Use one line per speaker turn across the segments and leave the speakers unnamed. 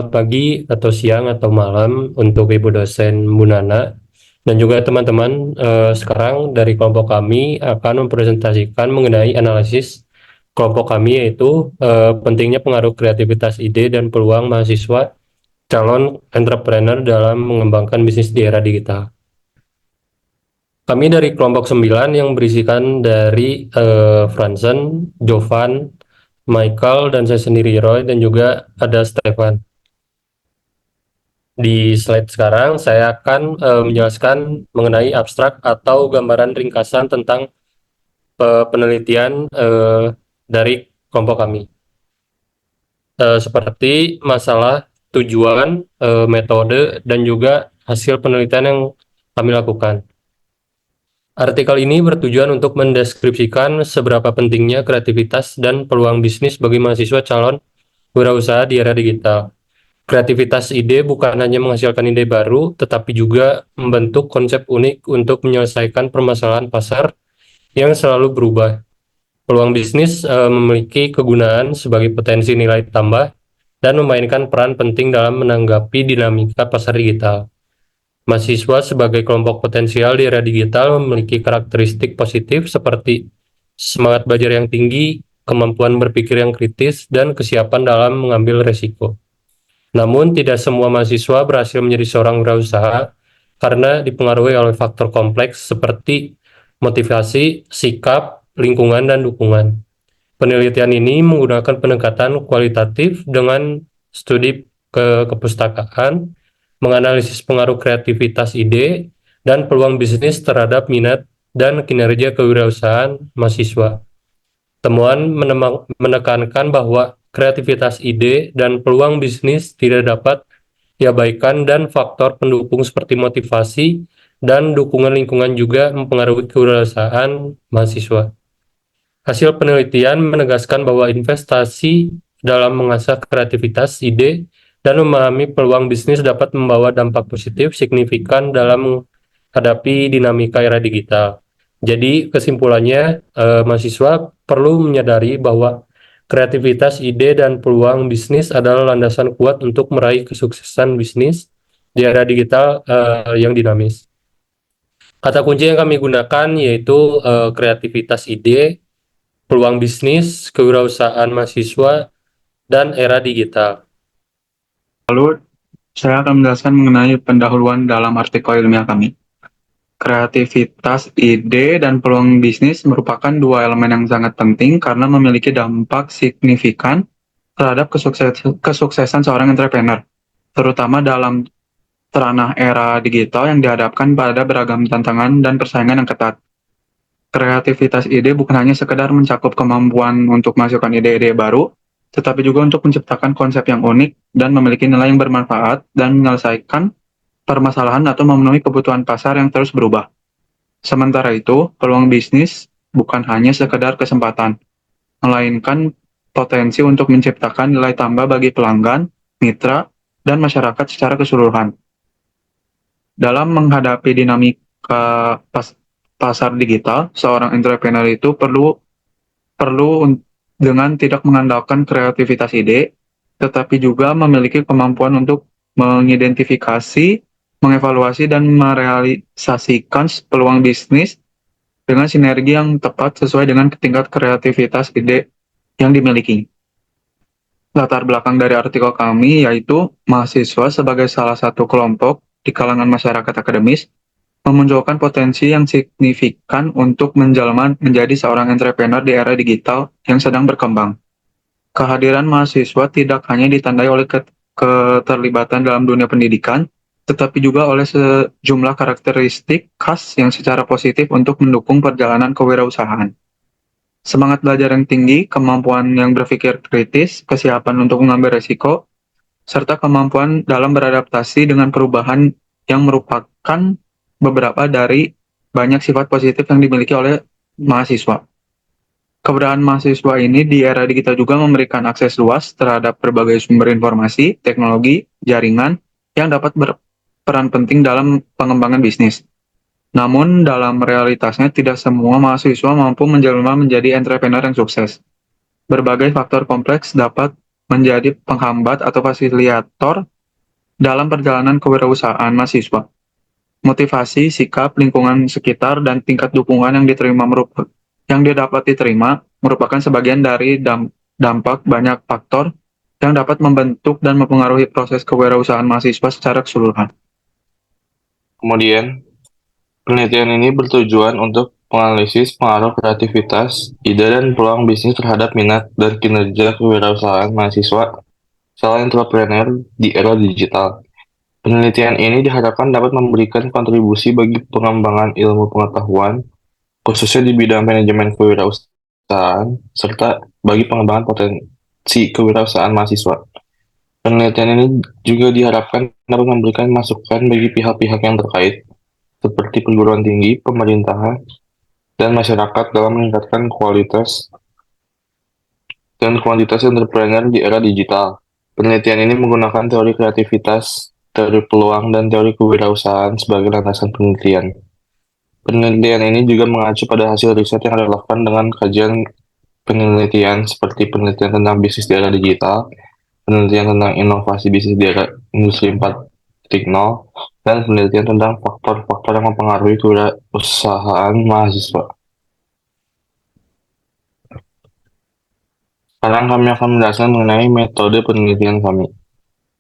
selamat pagi atau siang atau malam untuk Ibu dosen Bu Nana dan juga teman-teman. Sekarang dari kelompok kami akan mempresentasikan mengenai analisis kelompok kami, yaitu pentingnya pengaruh kreativitas ide dan peluang mahasiswa calon entrepreneur dalam mengembangkan bisnis di era digital. Kami dari kelompok 9 yang berisikan dari Franzen, Jovan, Michael, dan saya sendiri Roy, dan juga ada Stefan. Di slide sekarang saya akan menjelaskan mengenai abstrak atau gambaran ringkasan tentang penelitian dari kelompok kami. Seperti masalah, tujuan, metode, dan juga hasil penelitian yang kami lakukan. Artikel ini bertujuan untuk mendeskripsikan seberapa pentingnya kreativitas dan peluang bisnis bagi mahasiswa calon wirausaha di era digital. Kreativitas ide bukan hanya menghasilkan ide baru, tetapi juga membentuk konsep unik untuk menyelesaikan permasalahan pasar yang selalu berubah. Peluang bisnis memiliki kegunaan sebagai potensi nilai tambah dan memainkan peran penting dalam menanggapi dinamika pasar digital. Mahasiswa sebagai kelompok potensial di era digital memiliki karakteristik positif seperti semangat belajar yang tinggi, kemampuan berpikir yang kritis, dan kesiapan dalam mengambil resiko. Namun, tidak semua mahasiswa berhasil menjadi seorang wirausaha karena dipengaruhi oleh faktor kompleks seperti motivasi, sikap, lingkungan, dan dukungan. Penelitian ini menggunakan pendekatan kualitatif dengan studi kepustakaan, menganalisis pengaruh kreativitas ide, dan peluang bisnis terhadap minat dan kinerja kewirausahaan mahasiswa. Temuan menekankan bahwa kreativitas ide dan peluang bisnis tidak dapat diabaikan dan faktor pendukung seperti motivasi dan dukungan lingkungan juga mempengaruhi kewirausahaan mahasiswa. Hasil penelitian menegaskan bahwa investasi dalam mengasah kreativitas ide dan memahami peluang bisnis dapat membawa dampak positif signifikan dalam menghadapi dinamika era digital. Jadi kesimpulannya, mahasiswa perlu menyadari bahwa kreativitas ide dan peluang bisnis adalah landasan kuat untuk meraih kesuksesan bisnis di era digital yang dinamis. Kata kunci yang kami gunakan yaitu kreativitas ide, peluang bisnis, kewirausahaan mahasiswa, dan era digital.
Lalu, saya akan menjelaskan mengenai pendahuluan dalam artikel ilmiah kami. Kreativitas ide dan peluang bisnis merupakan dua elemen yang sangat penting karena memiliki dampak signifikan terhadap kesuksesan seorang entrepreneur, terutama dalam ranah era digital yang dihadapkan pada beragam tantangan dan persaingan yang ketat. Kreativitas ide bukan hanya sekedar mencakup kemampuan untuk menghasilkan ide-ide baru, tetapi juga untuk menciptakan konsep yang unik dan memiliki nilai yang bermanfaat dan menyelesaikan permasalahan atau memenuhi kebutuhan pasar yang terus berubah. Sementara itu, peluang bisnis bukan hanya sekedar kesempatan, melainkan potensi untuk menciptakan nilai tambah bagi pelanggan, mitra, dan masyarakat secara keseluruhan. Dalam menghadapi dinamika pasar digital, seorang entrepreneur itu perlu dengan tidak mengandalkan kreativitas ide, tetapi juga memiliki kemampuan untuk mengidentifikasi, mengevaluasi, dan merealisasikan peluang bisnis dengan sinergi yang tepat sesuai dengan tingkat kreativitas ide yang dimiliki. Latar belakang dari artikel kami yaitu mahasiswa sebagai salah satu kelompok di kalangan masyarakat akademis memunculkan potensi yang signifikan untuk menjelma menjadi seorang entrepreneur di era digital yang sedang berkembang. Kehadiran mahasiswa tidak hanya ditandai oleh keterlibatan dalam dunia pendidikan, tetapi juga oleh sejumlah karakteristik khas yang secara positif untuk mendukung perjalanan kewirausahaan. Semangat belajar yang tinggi, kemampuan yang berpikir kritis, kesiapan untuk mengambil resiko, serta kemampuan dalam beradaptasi dengan perubahan yang merupakan beberapa dari banyak sifat positif yang dimiliki oleh mahasiswa. Keberadaan mahasiswa ini di era digital juga memberikan akses luas terhadap berbagai sumber informasi, teknologi, jaringan yang dapat berperan penting dalam pengembangan bisnis. Namun, dalam realitasnya tidak semua mahasiswa mampu menjelma menjadi entrepreneur yang sukses. Berbagai faktor kompleks dapat menjadi penghambat atau fasilitator dalam perjalanan kewirausahaan mahasiswa. Motivasi, sikap, lingkungan sekitar, dan tingkat dukungan yang dapat diterima merupakan sebagian dari dampak banyak faktor yang dapat membentuk dan mempengaruhi proses kewirausahaan mahasiswa secara keseluruhan.
Kemudian, penelitian ini bertujuan untuk menganalisis pengaruh kreativitas, ide dan peluang bisnis terhadap minat dan kinerja kewirausahaan mahasiswa secara entrepreneur di era digital. Penelitian ini diharapkan dapat memberikan kontribusi bagi pengembangan ilmu pengetahuan, khususnya di bidang manajemen kewirausahaan, serta bagi pengembangan potensi kewirausahaan mahasiswa. Penelitian ini juga diharapkan dapat memberikan masukan bagi pihak-pihak yang terkait, seperti perguruan tinggi, pemerintahan, dan masyarakat dalam meningkatkan kualitas dan kuantitas entrepreneur di era digital. Penelitian ini menggunakan teori kreativitas, teori peluang, dan teori kewirausahaan sebagai landasan penelitian. Penelitian ini juga mengacu pada hasil riset yang relevan dengan kajian penelitian seperti penelitian tentang bisnis di era digital, penelitian tentang inovasi bisnis di era industri 4.0, dan penelitian tentang faktor-faktor yang mempengaruhi kewirausahaan mahasiswa. Sekarang kami akan menjelaskan mengenai metode penelitian kami.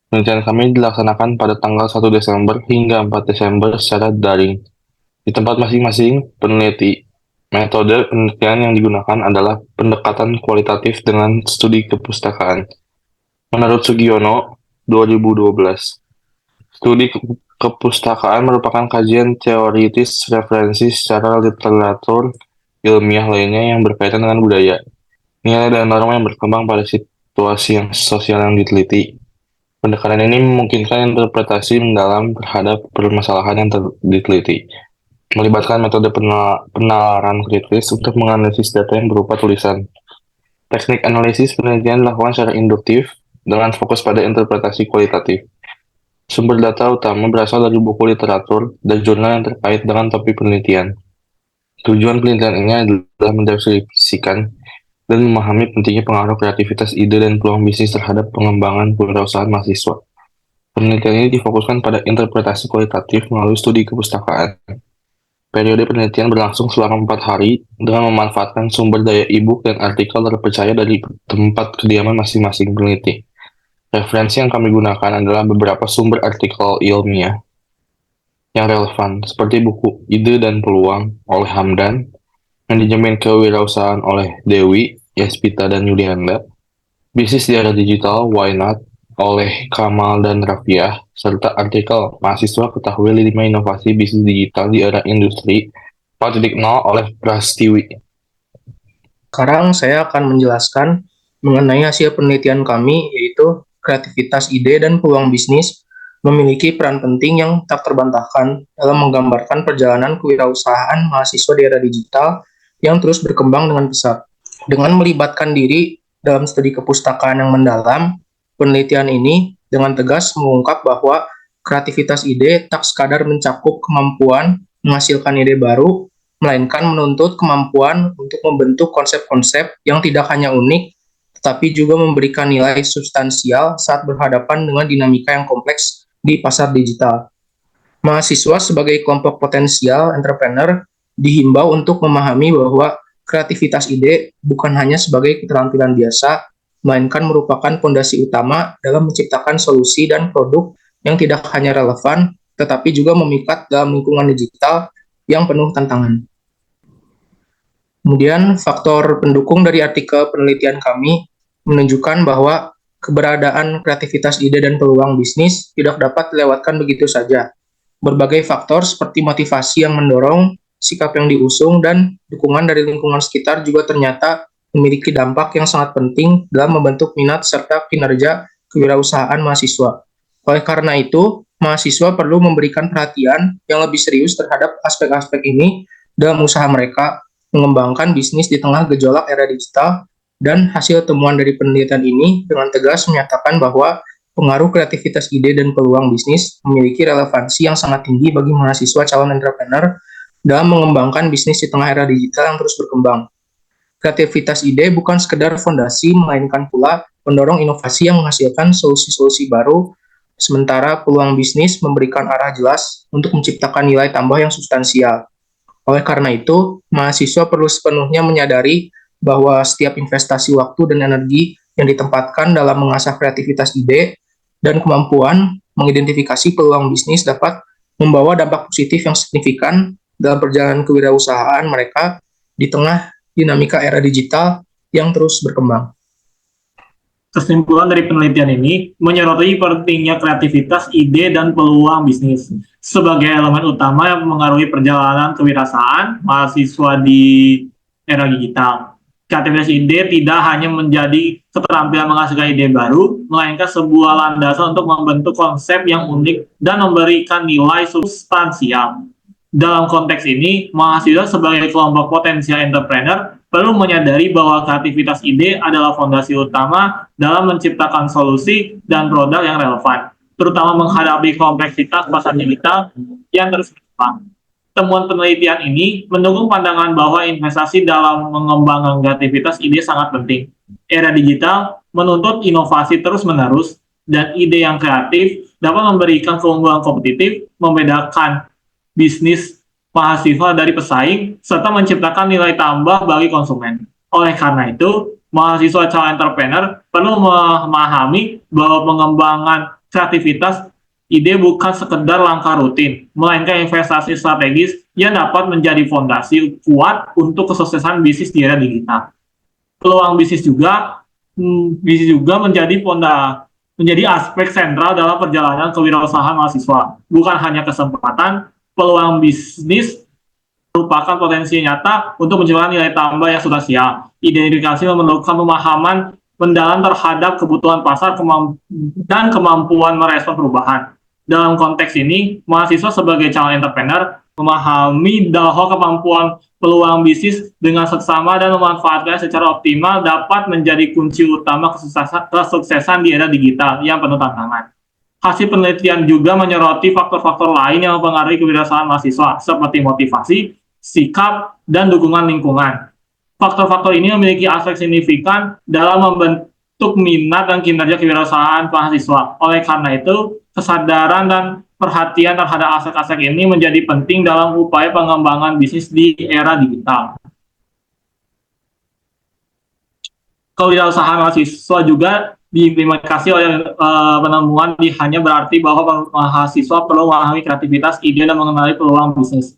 Penelitian kami dilaksanakan pada tanggal 1 Desember hingga 4 Desember secara daring. Di tempat masing-masing peneliti, metode penelitian yang digunakan adalah pendekatan kualitatif dengan studi kepustakaan. Menurut Sugiono, 2012, studi kepustakaan merupakan kajian teoritis referensi secara literatur ilmiah lainnya yang berkaitan dengan budaya, nilai dan norma yang berkembang pada situasi yang sosial yang diteliti. Pendekatan ini memungkinkan interpretasi mendalam terhadap permasalahan yang diteliti, melibatkan metode penalaran kritis untuk menganalisis data yang berupa tulisan. Teknik analisis penelitian dilakukan secara induktif dengan fokus pada interpretasi kualitatif. Sumber data utama berasal dari buku literatur dan jurnal yang terkait dengan topik penelitian. Tujuan penelitian ini adalah mendeskripsikan dan memahami pentingnya pengaruh kreativitas ide dan peluang bisnis terhadap pengembangan kewirausahaan mahasiswa. Penelitian ini difokuskan pada interpretasi kualitatif melalui studi kepustakaan. Periode penelitian berlangsung selama 4 hari dengan memanfaatkan sumber daya e-book dan artikel terpercaya dari tempat kediaman masing-masing peneliti. Referensi yang kami gunakan adalah beberapa sumber artikel ilmiah yang relevan, seperti buku Ide dan Peluang oleh Hamdan, Manajemen Kewirausahaan oleh Dewi, Yaspita, dan Yulianda, Bisnis di Era Digital, Why Not oleh Kamal dan Rafiah, serta artikel Mahasiswa Ketahui 5 Inovasi Bisnis Digital di Era Industri 4.0 oleh Prastiwi.
Sekarang saya akan menjelaskan mengenai hasil penelitian kami, yaitu kreativitas ide dan peluang bisnis memiliki peran penting yang tak terbantahkan dalam menggambarkan perjalanan kewirausahaan mahasiswa di era digital yang terus berkembang dengan pesat. Dengan melibatkan diri dalam studi kepustakaan yang mendalam, penelitian ini dengan tegas mengungkap bahwa kreativitas ide tak sekadar mencakup kemampuan menghasilkan ide baru, melainkan menuntut kemampuan untuk membentuk konsep-konsep yang tidak hanya unik, tetapi juga memberikan nilai substansial saat berhadapan dengan dinamika yang kompleks di pasar digital. Mahasiswa sebagai kelompok potensial entrepreneur dihimbau untuk memahami bahwa kreativitas ide bukan hanya sebagai keterampilan biasa, melainkan merupakan fondasi utama dalam menciptakan solusi dan produk yang tidak hanya relevan, tetapi juga memikat dalam lingkungan digital yang penuh tantangan. Kemudian, faktor pendukung dari artikel penelitian kami menunjukkan bahwa keberadaan kreativitas ide dan peluang bisnis tidak dapat dilewatkan begitu saja. Berbagai faktor seperti motivasi yang mendorong, sikap yang diusung, dan dukungan dari lingkungan sekitar juga ternyata memiliki dampak yang sangat penting dalam membentuk minat serta kinerja kewirausahaan mahasiswa. Oleh karena itu, mahasiswa perlu memberikan perhatian yang lebih serius terhadap aspek-aspek ini dalam usaha mereka mengembangkan bisnis di tengah gejolak era digital, dan hasil temuan dari penelitian ini dengan tegas menyatakan bahwa pengaruh kreativitas ide dan peluang bisnis memiliki relevansi yang sangat tinggi bagi mahasiswa calon entrepreneur dalam mengembangkan bisnis di tengah era digital yang terus berkembang. Kreativitas ide bukan sekedar fondasi, melainkan pula mendorong inovasi yang menghasilkan solusi-solusi baru, sementara peluang bisnis memberikan arah jelas untuk menciptakan nilai tambah yang substansial. Oleh karena itu, mahasiswa perlu sepenuhnya menyadari bahwa setiap investasi waktu dan energi yang ditempatkan dalam mengasah kreativitas ide dan kemampuan mengidentifikasi peluang bisnis dapat membawa dampak positif yang signifikan dalam perjalanan kewirausahaan mereka di tengah dinamika era digital yang terus berkembang.
Kesimpulan dari penelitian ini menyoroti pentingnya kreativitas, ide, dan peluang bisnis sebagai elemen utama yang mengaruhi perjalanan kewirausahaan mahasiswa di era digital. Kreativitas ide tidak hanya menjadi keterampilan menghasilkan ide baru, melainkan sebuah landasan untuk membentuk konsep yang unik dan memberikan nilai substansial. Dalam konteks ini, mahasiswa sebagai kelompok potensial entrepreneur perlu menyadari bahwa kreativitas ide adalah fondasi utama dalam menciptakan solusi dan produk yang relevan, terutama menghadapi kompleksitas pasar digital yang terus berkembang. Temuan penelitian ini mendukung pandangan bahwa investasi dalam mengembangkan kreativitas ide sangat penting. Era digital menuntut inovasi terus-menerus, dan ide yang kreatif dapat memberikan keunggulan kompetitif, membedakan bisnis mahasiswa dari pesaing, serta menciptakan nilai tambah bagi konsumen. Oleh karena itu, mahasiswa calon entrepreneur perlu memahami bahwa pengembangan kreativitas ide bukan sekedar langkah rutin, melainkan investasi strategis yang dapat menjadi fondasi kuat untuk kesuksesan bisnis di era digital. Peluang bisnis juga menjadi aspek sentral dalam perjalanan kewirausahaan mahasiswa. Bukan hanya kesempatan, peluang bisnis merupakan potensi nyata untuk menciptakan nilai tambah yang substansial. Identifikasi memerlukan pemahaman mendalam terhadap kebutuhan pasar dan kemampuan merespon perubahan. Dalam konteks ini, mahasiswa sebagai calon entrepreneur memahami bahwa kemampuan peluang bisnis dengan seksama dan memanfaatkan secara optimal dapat menjadi kunci utama kesuksesan di era digital yang penuh tantangan. Hasil penelitian juga menyoroti faktor-faktor lain yang mempengaruhi kewirausahaan mahasiswa, seperti motivasi, sikap, dan dukungan lingkungan. Faktor-faktor ini memiliki aspek signifikan dalam membentuk minat dan kinerja kewirausahaan mahasiswa. Oleh karena itu, kesadaran dan perhatian terhadap aspek-aspek ini menjadi penting dalam upaya pengembangan bisnis di era digital. Kewirausahaan mahasiswa juga diimplementasi oleh penemuan hanya berarti bahwa mahasiswa perlu memahami kreativitas, ide, dan mengenali peluang bisnis.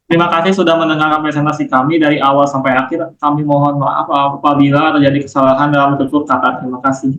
Terima kasih sudah mendengarkan presentasi kami dari awal sampai akhir. Kami mohon maaf apabila terjadi kesalahan dalam tutur kata. Terima kasih.